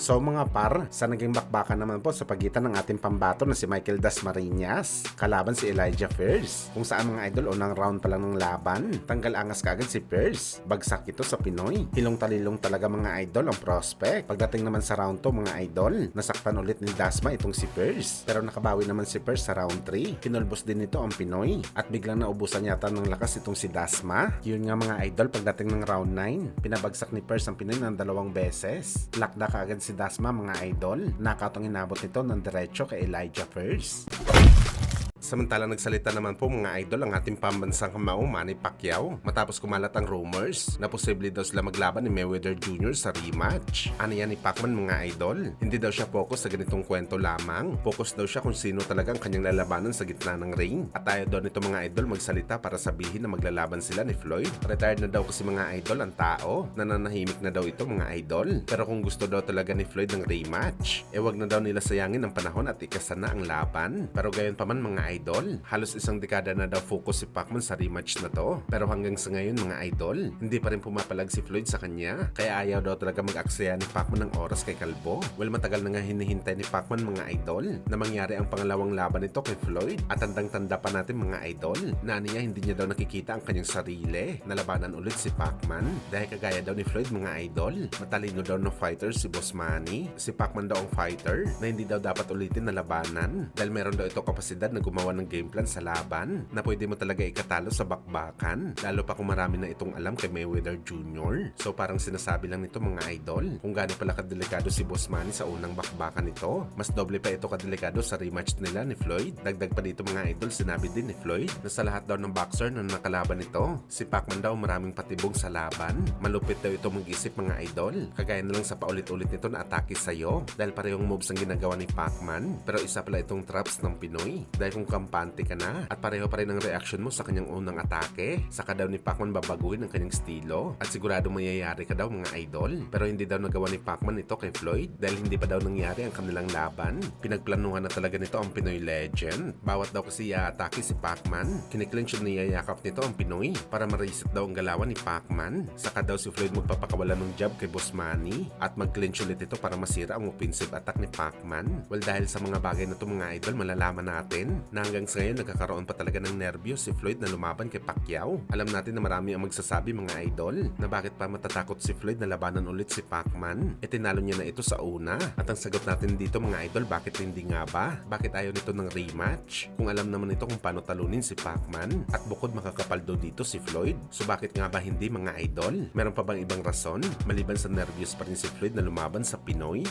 So mga par, sa naging bakbakan naman po sa pagitan ng ating pambato na si Michael Dasmariñas kalaban si Elijah Fierce, kung saan mga idol unang round pa lang ng laban, tanggal angas kaagad si Fierce. Bagsak ito sa Pinoy. Hilong-talilong talaga mga idol ang prospect. Pagdating naman sa round 2 mga idol, nasaktan ulit ni Dasma itong si Fierce. Pero nakabawi naman si Fierce sa round 3. Kinulbos din ito ang Pinoy at biglang naubusan yata ng lakas itong si Dasma. Yun nga mga idol, pagdating ng round 9, pinabagsak ni Fierce ang Pinoy ng 2 beses. Lakda kaagad si Dasma mga idol. Knockout ang inabot nito ng diretso kay Elijah Fierce. Samantala nagsalita naman po mga idol ang ating pambansang kamao Manny Pacquiao matapos kumalat ang rumors na posible daw sila maglaban ni Mayweather Jr. sa rematch. Ano yan ni Pacman mga idol? Hindi daw siya focus sa ganitong kwento lamang. Focus daw siya kung sino talaga ang kanyang lalabanan sa gitna ng ring. At ayaw daw nito mga idol magsalita para sabihin na maglalaban sila ni Floyd. Retired na daw kasi mga idol ang tao. Nananahimik na daw ito mga idol. Pero kung gusto daw talaga ni Floyd ng rematch, wag na daw nila sayangin ang panahon at ikasana ang laban. Pero gayon pa man mga idol, halos isang dekada na daw focus si Pacman sa rematch na to. Pero hanggang sa ngayon mga idol, hindi pa rin pumapalag si Floyd sa kanya. Kaya ayaw daw talaga mag-aksaya ni Pacman ng oras kay Kalbo. Well, matagal na nga hinihintay ni Pacman mga idol na mangyari ang pangalawang laban nito kay Floyd. At tandang-tanda pa natin mga idol na niya hindi niya daw nakikita ang kanyang sarili na labanan ulit si Pacman. Dahil kagaya daw ni Floyd mga idol, matalino daw ng fighter si Boss Manny. Si Pacman daw ang fighter na hindi daw dapat ulitin na labanan dahil meron daw ito kapasidad na gumawa ng game plan sa laban na pwede mo talaga ikatalo sa bakbakan, lalo pa kung marami na itong alam kay Mayweather Jr. So parang sinasabi lang nito mga idol kung gaano pala kadelikado si Boss Manny sa unang bakbakan nito. Mas doble pa ito kadelikado sa rematch nila ni Floyd. Dagdag pa dito mga idol, sinabi din ni Floyd na sa lahat daw ng boxer na nakalaban nito, si Pacman daw maraming patibong sa laban. Malupit daw ito mag-isip mga idol. Kagaya na lang sa paulit-ulit nito na atake sa'yo dahil parehong moves ang ginagawa ni Pacman. Pero isa pala itong traps ng Pinoy dahil kung kampante ka na at pareho pa rin ang reaction mo sa kanyang unang atake, saka daw ni Pacman babaguhin ang kanyang estilo at sigurado mayayari ka daw mga idol. Pero hindi daw nagawa ni Pacman ito kay Floyd dahil hindi pa daw nangyari ang kanilang laban. Pinagplanuhan na talaga nito ang Pinoy legend. Bawat daw kasi i-atake si Pacman, kiniklench na niyayakap nito ang Pinoy para ma-reset daw ang galawan ni Pacman. Saka daw si Floyd magpapakawala ng jab kay Boss Manny at mag-clinch ulit ito para masira ang offensive attack ni Pacman. Well, dahil sa mga bagay na ito mga idol, malalaman natin na hanggang sa ngayon nagkakaroon pa talaga ng nerbyo si Floyd na lumaban kay Pacquiao. Alam natin na marami ang magsasabi mga idol na bakit pa matatakot si Floyd na labanan ulit si Pacman. Tinalo niya na ito sa una. At ang sagot natin dito mga idol, bakit hindi nga ba? Bakit ayaw nito ng rematch? Kung alam naman ito kung paano talunin si Pacman at bukod makakapaldo dito si Floyd. So bakit nga ba hindi mga idol? Meron pa bang ibang rason maliban sa nervyos pa rin si Floyd na lumaban sa Pinoy?